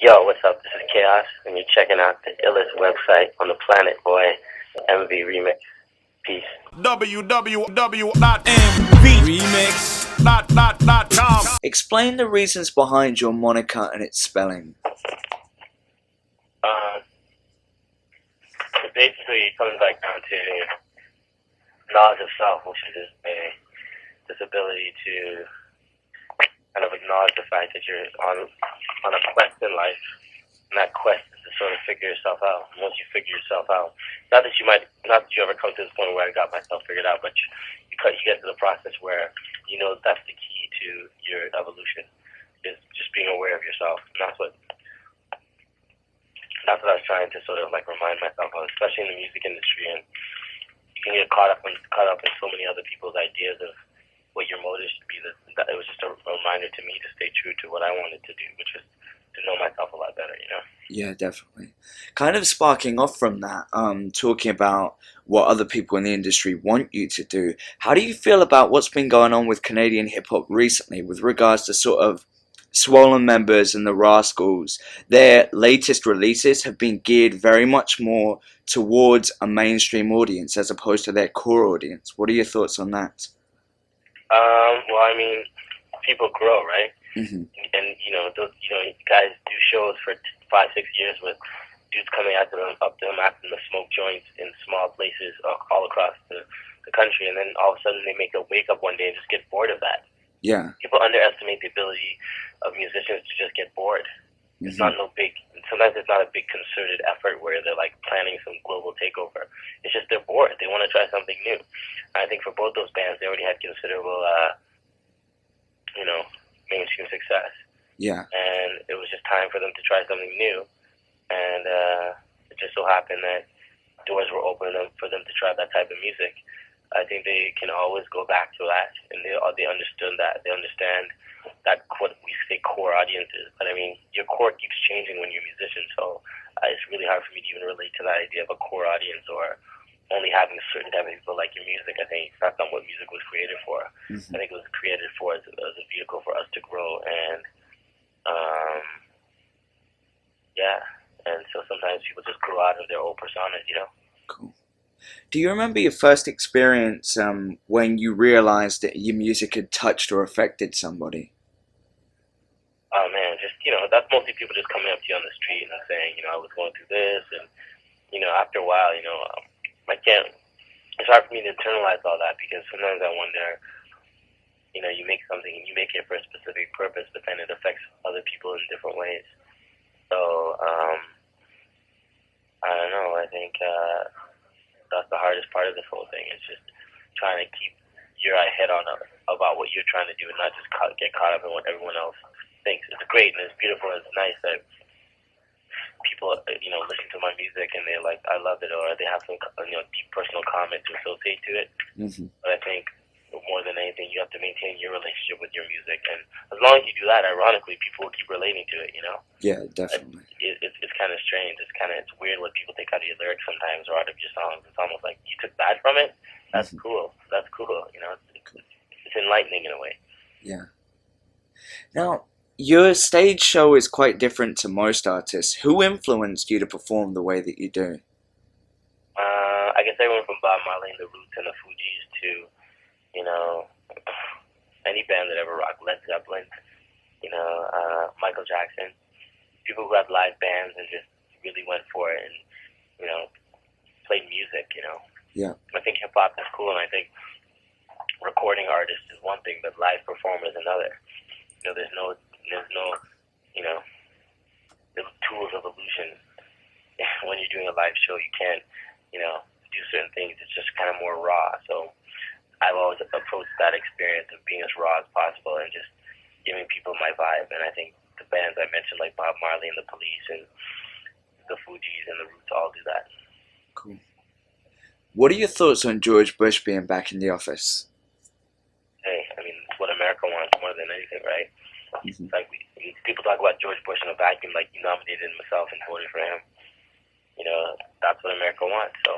Yo, what's up? This is Chaos, and you're checking out the illest website on the planet, boy. MVRemix. Peace. www.mvremix.com. Explain the reasons behind your moniker and its spelling. It basically comes back down to knowledge of self, which is this ability to kind of acknowledge the fact that you're on a quest in life, and that quest is to sort of figure yourself out. And once you figure yourself out, not that you ever come to this point where I got myself figured out, but you get to the process where you know that's the key to your evolution, is just being aware of yourself. And that's what I was trying to sort of like remind myself of, especially in the music industry. And you can get caught up in so many other people's ideas of what your motive should be. That it was just a reminder to me to stay true to what I wanted to do, which was to know myself a lot better, you know? Yeah, definitely. Kind of sparking off from that, talking about what other people in the industry want you to do. How do you feel about what's been going on with Canadian hip hop recently with regards to sort of Swollen Members and the Rascals? Their latest releases have been geared very much more towards a mainstream audience as opposed to their core audience. What are your thoughts on that? Well, I mean, people grow, right? Mm-hmm. And guys do shows for 5-6 years with dudes coming up to them, asking them to smoke joints in small places all across the country, and then all of a sudden they make a wake up one day and just get bored of that. Yeah. People underestimate the ability of musicians to just get bored. It's not no big. Sometimes it's not a big concerted effort where they're like planning some global takeover. It's just they're bored. They want to try something new. I think for both those bands, they already had considerable, mainstream success. Yeah. And it was just time for them to try something new. And it just so happened that doors were open for them to try that type of music. I think they can always go back to that, and they understood that. They understand that what we say core audiences. But I mean, your core keeps changing when you're a musician, so it's really hard for me to even relate to that idea of a core audience or only having a certain type of people like your music. I think that's not what music was created for. Mm-hmm. I think it was created for as a vehicle for us to grow, and and so sometimes people just grow out of their old personas, you know? Cool. Do you remember your first experience when you realized that your music had touched or affected somebody? Oh man, just that's mostly people just coming up to you on the street and saying, I was going through this, and after a while, I can't. It's hard for me to internalize all that because sometimes I wonder, you make something and you make it for a specific purpose, but then it affects other people in different ways. So I don't know. I think that's the hardest part of this whole thing. It's just trying to keep your head on about what you're trying to do and not just get caught up in what everyone else thinks. It's great and it's beautiful and it's nice that people listen to my music and they're like, I love it, or they have some deep personal comment to associate to it. Mm-hmm. But I think more than anything, you have to maintain your relationship with your music, and as long as you do that, ironically, people will keep relating to it. Yeah, definitely. It's kind of strange. It's weird what people take out of your lyrics sometimes or out of your songs. It's almost like you took that from it. That's Mm-hmm. cool. That's cool. It's enlightening in a way. Yeah. Now, your stage show is quite different to most artists. Who influenced you to perform the way that you do? I guess everyone from Bob Marley and the Roots and the Fugees to any band that ever rocked, Led Zeppelin, Michael Jackson, people who had live bands and just really went for it and played music. Yeah. I think hip hop is cool, and I think recording artists is one thing, but live performers another. There's no the tools of illusion. When you're doing a live show, you can't do certain things. It's just kind of more raw. So I've always approached that experience of being as raw as possible and just giving people my vibe. And I think the bands I mentioned, like Bob Marley and the Police and the Fugees and the Roots, all do that. Cool. What are your thoughts on George Bush being back in the office? Hey, I mean, it's what America wants more than anything, right? Mm-hmm. Like people talk about George Bush in a vacuum, like he nominated himself and voted for him. That's what America wants. So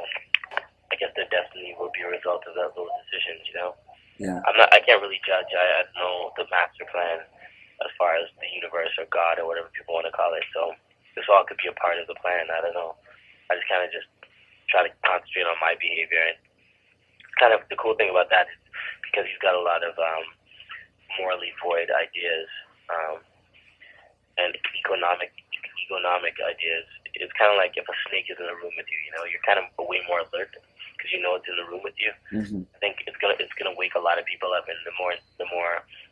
I guess their destiny will be a result of those decisions. Yeah. I can't really judge. I don't know the master plan. as far as the universe or God or whatever people want to call it. So this all could be a part of the plan. I don't know. I just kind of just try to concentrate on my behavior. And kind of the cool thing about that is because he's got a lot of morally void ideas and economic ideas. It's kind of like if a snake is in a room with you, you know, you're kind of way more alert because you know it's in the room with you. Mm-hmm. I think it's gonna wake a lot of people up, and the more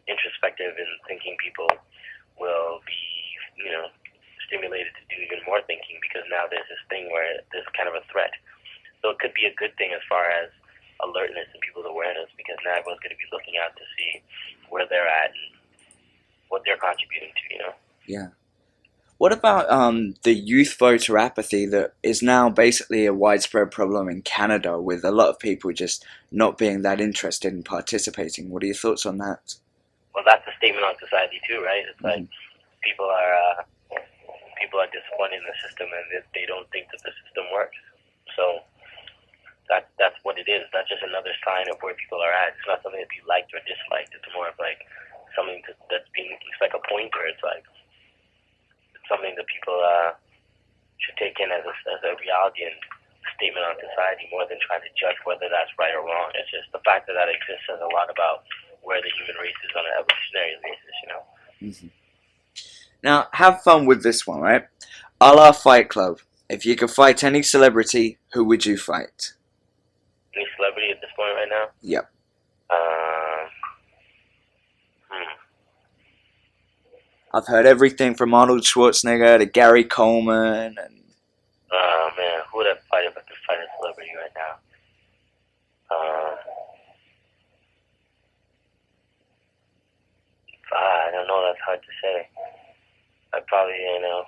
introspective and thinking people will be, you know, stimulated to do even more thinking because now there's this thing where there's kind of a threat. So it could be a good thing as far as alertness and people's awareness because now everyone's going to be looking out to see where they're at and what they're contributing to, you know. Yeah. What about the youth voter apathy that is now basically a widespread problem in Canada with a lot of people just not being that interested in participating? What are your thoughts on that? Well, that's a statement on society too, right? It's like people are disappointed in the system and they don't think that the system works. So that's what it is. That's just another sign of where people are at. It's not something to be liked or disliked. It's more of like something that's being. It's like a pointer. It's like something that people should take in as a reality and statement on society more than trying to judge whether that's right or wrong. It's just the fact that exists says a lot about where the human race is on an evolutionary basis, you know. Mm-hmm. Now, have fun with this one, right? A la Fight Club. If you could fight any celebrity, who would you fight? Any celebrity at this point right now? Yep. I've heard everything from Arnold Schwarzenegger to Gary Coleman and... Oh, man. Who would I fight if I could fight a celebrity right now? I don't know. That's hard to say. I'd probably, you know...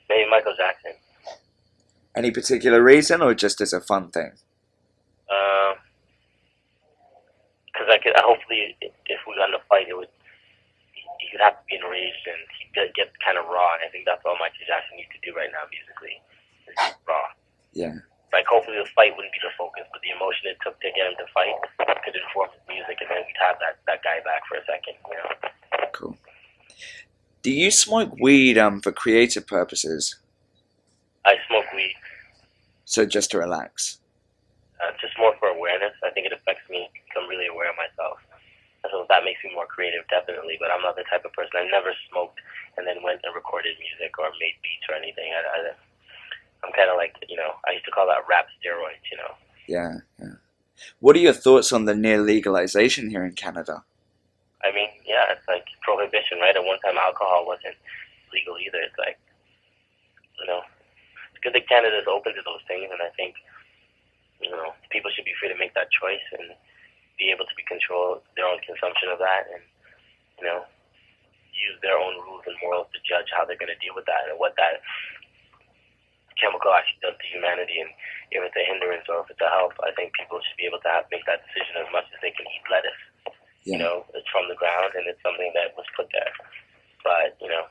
Maybe Michael Jackson. Any particular reason or just as a fun thing? Because hopefully, if we got in a fight, he'd have to be enraged and he'd get kind of raw. And I think that's all Michael Jackson needs to do right now musically, is get raw. Yeah. Like hopefully the fight wouldn't be the focus, but the emotion it took to get him to fight could inform his music, and then we'd have that guy back for a second, you know. Cool. Do you smoke weed for creative purposes? I smoke weed. So just to relax? Just more for awareness. I think it affects me. I'm really aware of myself. So that makes me more creative, definitely. But I'm not the type of person. I never smoked and then went and recorded music or made beats or anything. I'm kind of like, you know, I used to call that rap steroids, you know. Yeah, yeah. What are your thoughts on the near legalization here in Canada? I mean, yeah, it's like prohibition, right? At one time, alcohol wasn't legal either. It's like, you know, it's good that Canada is open to those things, and I think, you know, people should be free to make that choice and be able to control their own consumption of that and, you know, use their own rules and morals to judge how they're going to deal with that and what that chemical actually does to humanity, and if it's a hindrance or if it's a help. I think people should be able to make that decision as much as they can eat lettuce. Yeah. You know, it's from the ground and it's something that was put there. But, you know,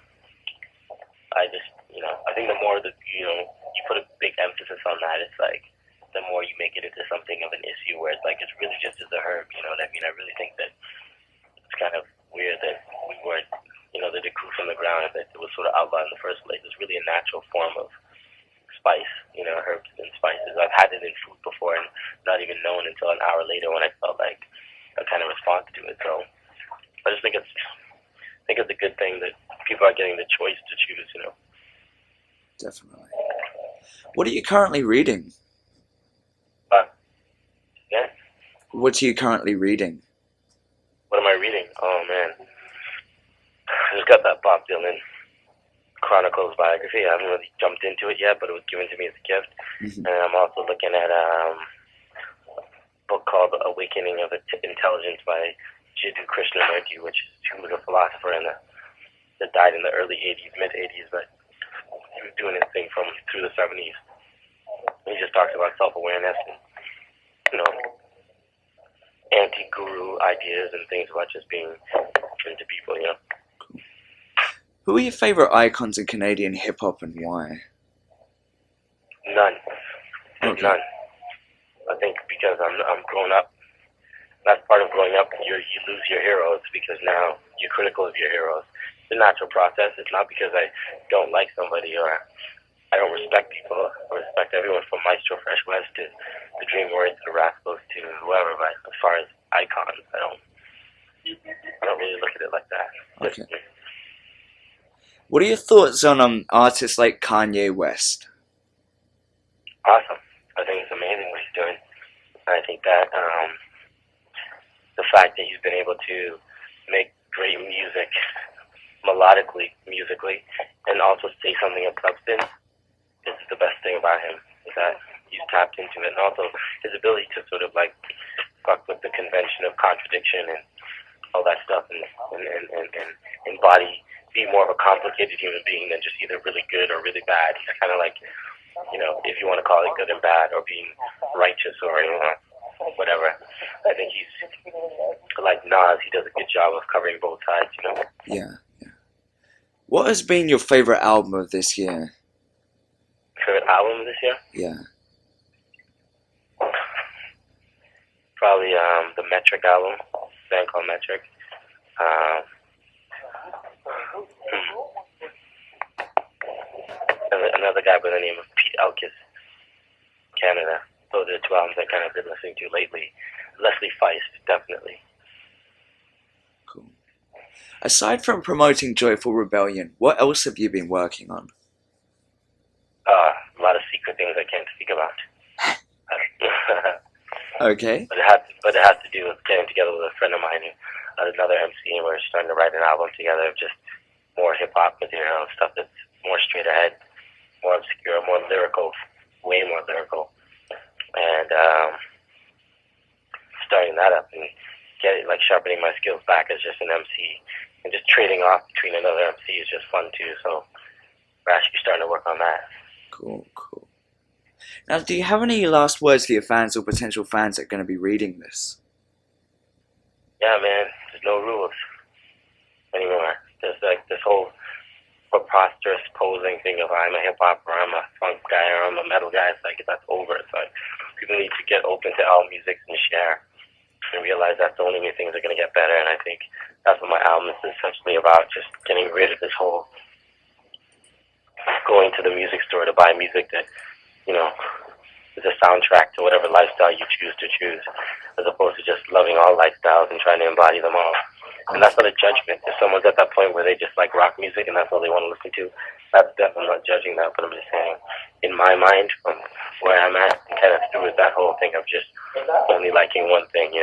I just, you know, I think the more that, you know, you put a big emphasis on that, it's like, the more you make it into something of an issue where it's like, it's really just as a herb, you know what I mean? I really think that it's kind of weird that we weren't, you know, that it grew from the ground and that it was sort of outlawed in the first place. It's really a natural form of spice, you know, herbs and spices. I've had it in food before and not even known until an hour later when I felt like a kind of response to it. So I just think it's a good thing that people are getting the choice to choose, you know. Definitely. What are you currently reading? Yeah. What are you currently reading? What am I reading? Oh man, I just got that Bob Dylan Chronicles biography. I haven't really jumped into it yet, but it was given to me as a gift. Mm-hmm. And I'm also looking at a book called Awakening of Intelligence by Jiddu Krishnamurti, who was a philosopher that died in the early 80s, mid 80s, but he was doing his thing through the 70s. He just talks about self-awareness and, you know, anti-guru ideas and things about just being into people, you know. Who are your favorite icons in Canadian hip-hop and why? None. Okay. None. I think because I'm grown up that's part of growing up. You lose your heroes because now you're critical of your heroes. It's a natural process. It's not because I don't like somebody or I don't respect people. I respect everyone from Maestro Fresh West to the Dream Warriors to the Rascals to whoever. But as far as icons, I don't really look at it like that. Okay. What are your thoughts on artists like Kanye West? Awesome. I think it's amazing what he's doing. I think that the fact that he's been able to make great music melodically, musically, and also say something of substance is the best thing about him. Is that he's tapped into it, and also his ability to sort of like fuck with the convention of contradiction and all that stuff, and embody, be more of a complicated human being than just either really good or really bad. He's kind of like, if you want to call it good and bad, or being righteous or whatever. I think he's like Nas. He does a good job of covering both sides. Yeah. What has been your favorite album of this year? Favorite album this year? Yeah. Probably the Metric album, band called Metric. Another guy by the name of Pete Elkis, Canada. Those are the two albums I kind of been listening to lately. Leslie Feist, definitely. Cool. Aside from promoting Joyful Rebellion, what else have you been working on? A lot of secret things I can't speak about. Okay. But it has to do with getting together with a friend of mine, another MC, and we're starting to write an album together of just more hip hop material, stuff that's more straight ahead, more obscure, more lyrical, way more lyrical, and starting that up and sharpening my skills back as just an MC, and just trading off between another MC is just fun too. So we're actually starting to work on that. Cool. Now, do you have any last words for your fans or potential fans that are going to be reading this? Yeah, man, there's no rules anymore. There's like this whole preposterous posing thing of I'm a hip hop or I'm a funk guy or I'm a metal guy. It's like that's over. It's like people need to get open to all music and share and realize that's the only way things are going to get better. And I think that's what my album is essentially about, just getting rid of this whole going to the music store to buy music that, is a soundtrack to whatever lifestyle you choose to choose, as opposed to just loving all lifestyles and trying to embody them all. And that's not a judgment. If someone's at that point where they just like rock music and that's all they want to listen to, that's definitely not judging that, but I'm just saying, in my mind, from where I'm at, kind of through with that whole thing of just only liking one thing,